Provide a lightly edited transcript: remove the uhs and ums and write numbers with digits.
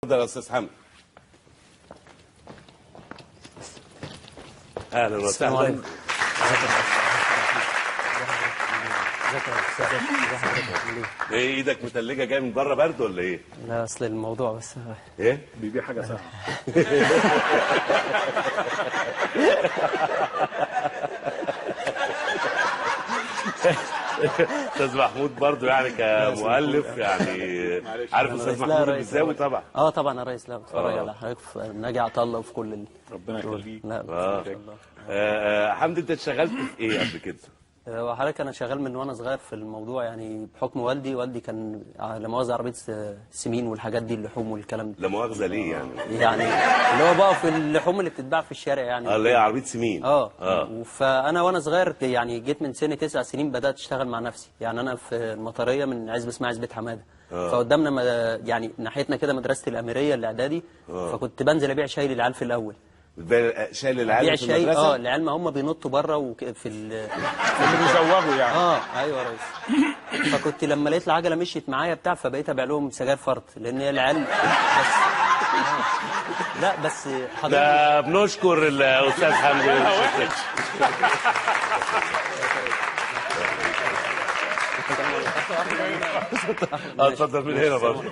اتفضل يا استاذ حمد. اهلا وسهلا. ايه ايدك متلجه جايه من بره برد ولا ايه؟ لا اصل الموضوع بس ايه؟ بيبيع حاجه ساعه. استاذ محمود برضو يعني كمؤلف يعني عارف استاذ محمود البزاوي طبعا. طبعا يا ريس. لا بتفرج على حضرتك في ناجي عطا الله وفي كل ربنا يخليك. لا حمدي انت اشتغلت في ايه قبل كده؟ وحضرتك انا شغال من وانا صغير في الموضوع يعني بحكم والدي كان لا مؤاخذه عربيه سمين والحاجات دي اللحوم والكلام ده. لا مؤاخذه ليه يعني؟ يعني اللي هو بقى في اللحوم اللي بتتباع في الشارع يعني. اللي هي عربيه سمين. فانا وانا صغير يعني جيت من سن 9 سنين بدات اشتغل مع نفسي. يعني انا في المطريه من عزبه اسمها عزبه حماده. فقدامنا يعني ناحيتنا كده مدرسه الاميريه الاعدادي. فكنت بنزل ابيع شاي للعيال في الاول. شايل العيال في المدرسه؟ العيال ما هم بينطوا بره وفي اللي بيزوغوا يعني. ايوه يا ريس. فكنت لما لقيت العجله مشيت معايا بتاع فبقيت ابيع لهم سجاير فرد لان هي العيال بس. لا بس حضرتك ده بنشكر الاستاذ حمدي. اتفضل من هنا برضه.